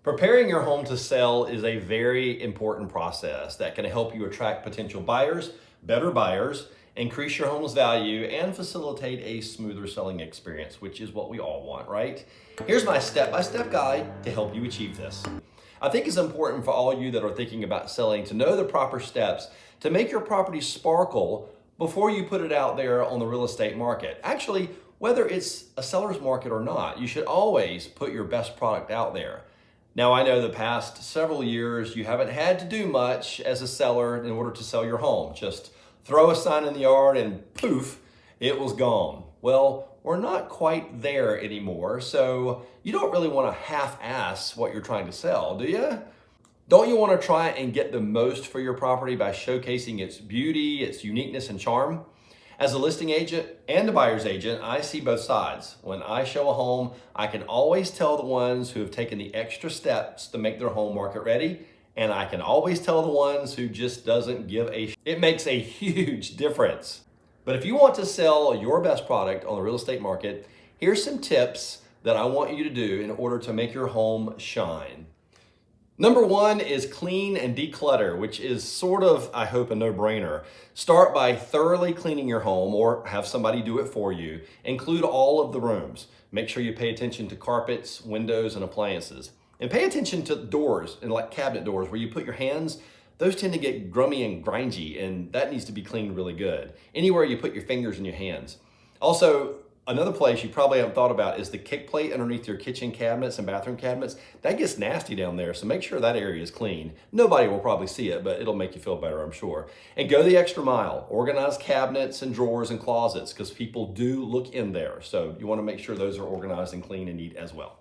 Preparing your home to sell is a very important process that can help you attract potential buyers, better buyers, increase your home's value, and facilitate a smoother selling experience, which is what we all want, right? Here's my step-by-step guide to help you achieve this. I think it's important for all you that are thinking about selling to know the proper steps to make your property sparkle before you put it out there on the real estate market. Actually, whether it's a seller's market or not, you should always put your best product out there. Now, I know the past several years you haven't had to do much as a seller in order to sell your home. Just throw a sign in the yard and poof, it was gone. Well, we're not quite there anymore, so you don't really want to half-ass what you're trying to sell, do you? Don't you want to try and get the most for your property by showcasing its beauty, its uniqueness, and charm? As a listing agent and a buyer's agent, I see both sides. When I show a home, I can always tell the ones who have taken the extra steps to make their home market ready, and I can always tell the ones who just doesn't give a It makes a huge difference. But if you want to sell your best product on the real estate market, here's some tips that I want you to do in order to make your home shine. Number one is clean and declutter, which is sort of, I hope, a no-brainer. Start by thoroughly cleaning your home or have somebody do it for you. Include all of the rooms. Make sure you pay attention to carpets, windows, and appliances. And pay attention to doors, and like cabinet doors where you put your hands. Those tend to get grummy and gringy, and that needs to be cleaned really good. Anywhere you put your fingers and your hands. Also, another place you probably haven't thought about is the kick plate underneath your kitchen cabinets and bathroom cabinets. That gets nasty down there, so make sure that area is clean. Nobody will probably see it, but it'll make you feel better, I'm sure. And go the extra mile. Organize cabinets and drawers and closets because people do look in there. So you want to make sure those are organized and clean and neat as well.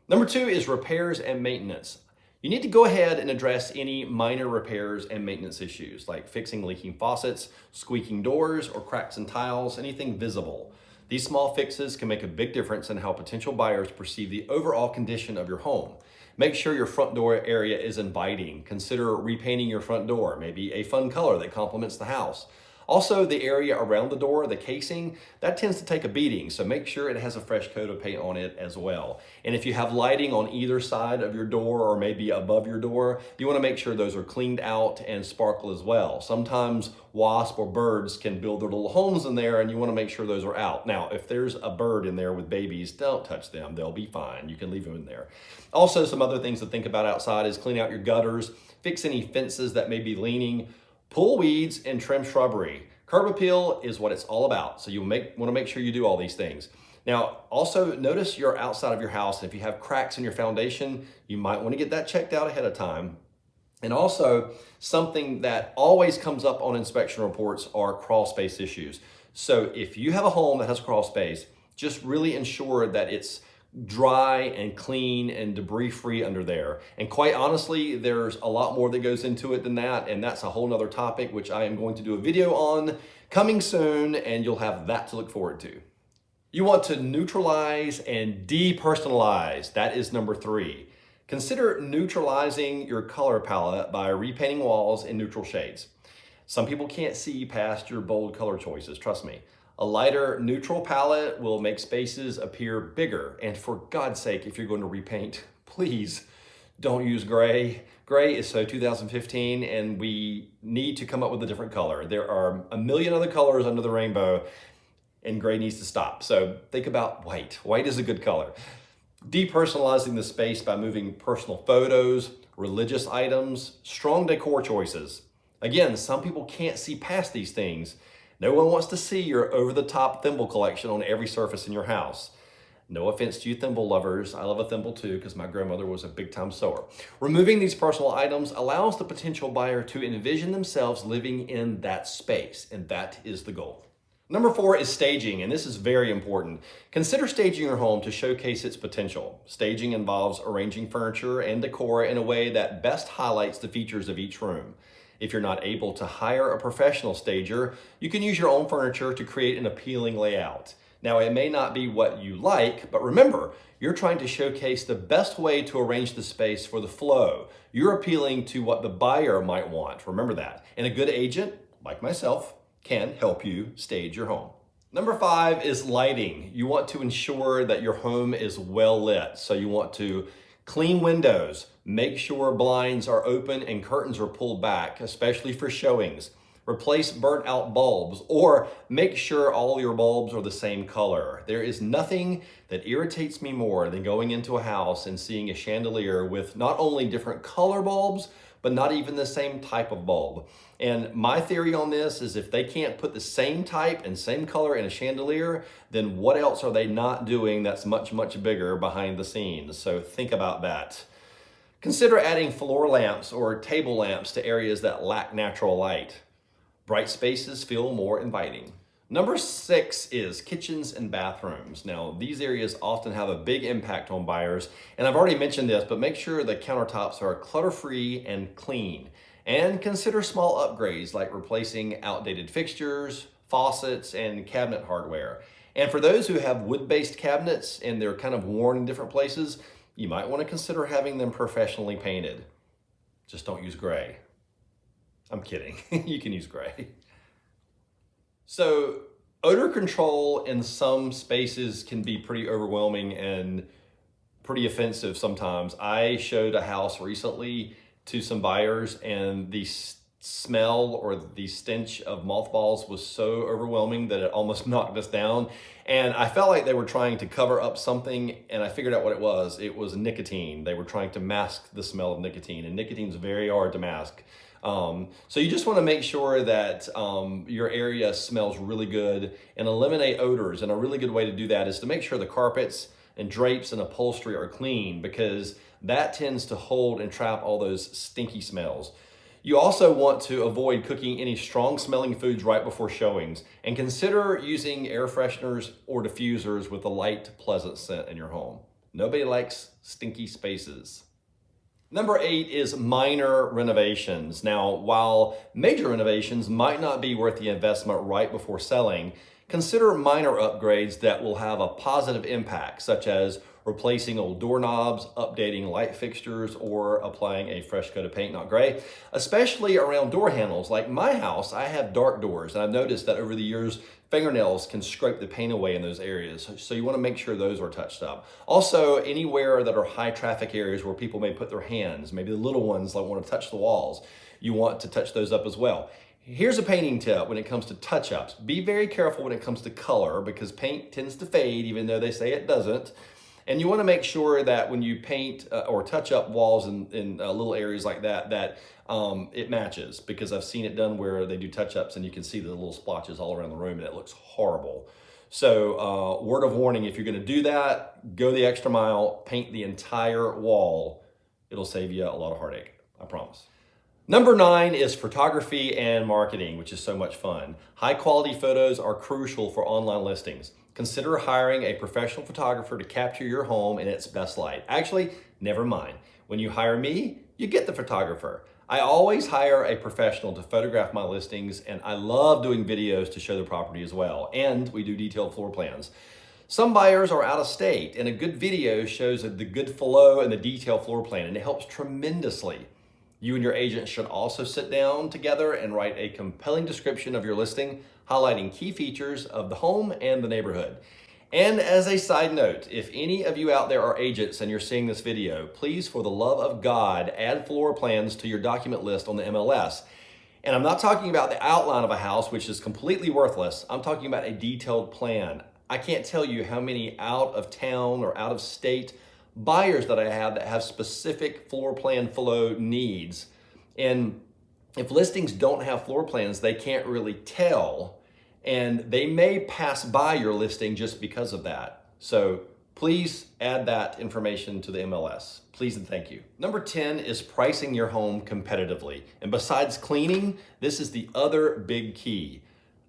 Number two is repairs and maintenance. You need to go ahead and address any minor repairs and maintenance issues like fixing leaking faucets, squeaking doors, or cracks in tiles, anything visible. These small fixes can make a big difference in how potential buyers perceive the overall condition of your home. Make sure your front door area is inviting. Consider repainting your front door, maybe a fun color that complements the house. Also, the area around the door, the casing, that tends to take a beating, so make sure it has a fresh coat of paint on it as well. And if you have lighting on either side of your door or maybe above your door, you want to make sure those are cleaned out and sparkle as well. Sometimes wasps or birds can build their little homes in there and you want to make sure those are out. Now, if there's a bird in there with babies, don't touch them. They'll be fine. You can leave them in there. Also, some other things to think about outside is clean out your gutters, fix any fences that may be leaning, pull weeds, and trim shrubbery. Curb appeal is what it's all about, so you want to make sure you do all these things. Now, also notice your outside of your house, and if you have cracks in your foundation, you might want to get that checked out ahead of time. And also, something that always comes up on inspection reports are crawl space issues. So if you have a home that has crawl space, just really ensure that it's dry and clean and debris-free under there. And quite honestly, there's a lot more that goes into it than that, and that's a whole nother topic which I am going to do a video on coming soon, and you'll have that to look forward to. You want to neutralize and depersonalize. That is number three. Consider neutralizing your color palette by repainting walls in neutral shades. Some people can't see past your bold color choices, trust me. A lighter neutral palette will make spaces appear bigger. And for God's sake, if you're going to repaint, please don't use gray. Gray is so 2015 and we need to come up with a different color. There are a million other colors under the rainbow and gray needs to stop. So think about white. White is a good color. Depersonalizing the space by moving personal photos, religious items, strong decor choices. Again, some people can't see past these things. No one wants to see your over-the-top thimble collection on every surface in your house. No offense to you thimble lovers. I love a thimble too because my grandmother was a big-time sewer. Removing these personal items allows the potential buyer to envision themselves living in that space, and that is the goal. Number four is staging, and this is very important. Consider staging your home to showcase its potential. Staging involves arranging furniture and decor in a way that best highlights the features of each room. If you're not able to hire a professional stager, you can use your own furniture to create an appealing layout. Now, it may not be what you like, but remember, you're trying to showcase the best way to arrange the space for the flow. You're appealing to what the buyer might want. Remember that. And a good agent, like myself, can help you stage your home. Number five is lighting. You want to ensure that your home is well lit. So you want to Clean windows. Make sure blinds are open and curtains are pulled back, especially for showings. Replace burnt out bulbs, or make sure all your bulbs are the same color. There is nothing that irritates me more than going into a house and seeing a chandelier with not only different color bulbs, but not even the same type of bulb. And my theory on this is if they can't put the same type and same color in a chandelier, then what else are they not doing that's much, much bigger behind the scenes? So think about that. Consider adding floor lamps or table lamps to areas that lack natural light. Bright spaces feel more inviting. Number 6 is kitchens and bathrooms. Now, these areas often have a big impact on buyers, and I've already mentioned this, but make sure the countertops are clutter-free and clean. And consider small upgrades like replacing outdated fixtures, faucets, and cabinet hardware. And for those who have wood-based cabinets and they're kind of worn in different places, you might want to consider having them professionally painted. Just don't use gray. I'm kidding. You can use gray. So odor control in some spaces can be pretty overwhelming and pretty offensive sometimes. I showed a house recently to some buyers, and the smell or the stench of mothballs was so overwhelming that it almost knocked us down. And I felt like they were trying to cover up something, and I figured out what it was. It was nicotine. They were trying to mask the smell of nicotine, and nicotine's very hard to mask. So you just want to make sure that your area smells really good and eliminate odors. And a really good way to do that is to make sure the carpets and drapes and upholstery are clean, because that tends to hold and trap all those stinky smells. You also want to avoid cooking any strong smelling foods right before showings, and consider using air fresheners or diffusers with a light, pleasant scent in your home. Nobody likes stinky spaces. Number 8 is minor renovations. Now, while major renovations might not be worth the investment right before selling, consider minor upgrades that will have a positive impact, such as replacing old doorknobs, updating light fixtures, or applying a fresh coat of paint, not gray, especially around door handles. Like my house, I have dark doors, and I've noticed that over the years, fingernails can scrape the paint away in those areas. So you want to make sure those are touched up. Also, anywhere that are high traffic areas where people may put their hands, maybe the little ones that want to touch the walls, you want to touch those up as well. Here's a painting tip when it comes to touch-ups. Be very careful when it comes to color, because paint tends to fade even though they say it doesn't. And you want to make sure that when you paint or touch up walls in little areas like that, it matches, because I've seen it done where they do touch-ups and you can see the little splotches all around the room and it looks horrible. So word of warning, if you're going to do that, go the extra mile, paint the entire wall. It'll save you a lot of heartache, I promise. Number 9 is photography and marketing, which is so much fun. High quality photos are crucial for online listings. Consider hiring a professional photographer to capture your home in its best light. Actually, never mind. When you hire me, you get the photographer. I always hire a professional to photograph my listings, and I love doing videos to show the property as well. And we do detailed floor plans. Some buyers are out of state, and a good video shows the good flow and the detailed floor plan, and it helps tremendously. You and your agent should also sit down together and write a compelling description of your listing, highlighting key features of the home and the neighborhood. And as a side note, if any of you out there are agents and you're seeing this video, please, for the love of God, add floor plans to your document list on the MLS. And I'm not talking about the outline of a house, which is completely worthless. I'm talking about a detailed plan. I can't tell you how many out of town or out of state buyers that I have that have specific floor plan flow needs. And if listings don't have floor plans, they can't really tell, and they may pass by your listing just because of that. So please add that information to the MLS. Please and thank you. Number 10 is pricing your home competitively. And besides cleaning, this is the other big key.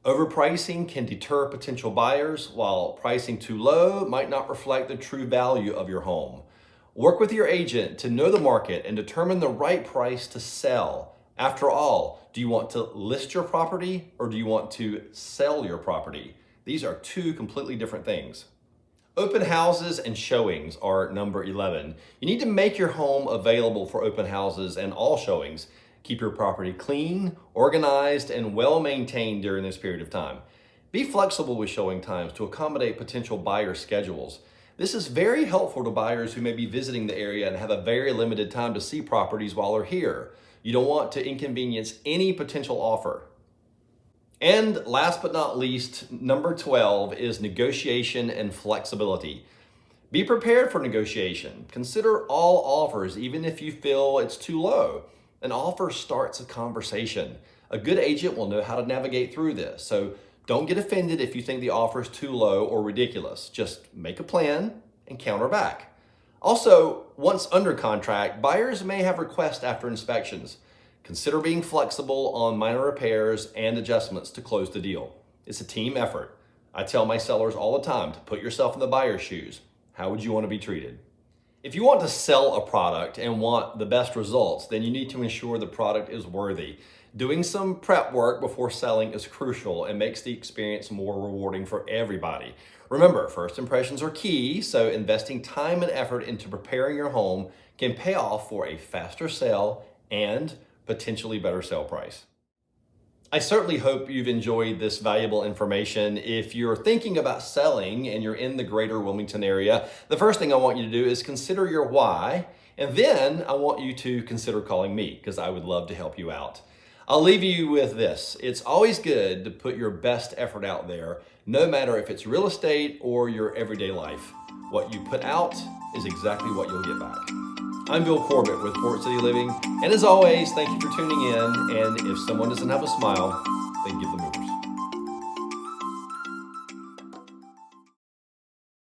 Overpricing can deter potential buyers, while pricing too low might not reflect the true value of your home. Work with your agent to know the market and determine the right price to sell. After all, do you want to list your property or do you want to sell your property? These are two completely different things. Open houses and showings are number 11. You need to make your home available for open houses and all showings. Keep your property clean, organized, and well-maintained during this period of time. Be flexible with showing times to accommodate potential buyer schedules. This is very helpful to buyers who may be visiting the area and have a very limited time to see properties while they're here. You don't want to inconvenience any potential offer. And last but not least, number 12 is negotiation and flexibility. Be prepared for negotiation. Consider all offers, even if you feel it's too low. An offer starts a conversation. A good agent will know how to navigate through this. So don't get offended if you think the offer is too low or ridiculous. Just make a plan and counter back. Also, once under contract, buyers may have requests after inspections. Consider being flexible on minor repairs and adjustments to close the deal. It's a team effort. I tell my sellers all the time to put yourself in the buyer's shoes. How would you want to be treated? If you want to sell a product and want the best results, then you need to ensure the product is worthy. Doing some prep work before selling is crucial and makes the experience more rewarding for everybody. Remember, first impressions are key, so investing time and effort into preparing your home can pay off for a faster sale and potentially better sale price. I certainly hope you've enjoyed this valuable information. If you're thinking about selling and you're in the greater Wilmington area, the first thing I want you to do is consider your why, and then I want you to consider calling me because I would love to help you out. I'll leave you with this. It's always good to put your best effort out there, no matter if it's real estate or your everyday life. What you put out is exactly what you'll get back. I'm Bill Corbett with Port City Living, and as always, thank you for tuning in, and if someone doesn't have a smile, then give them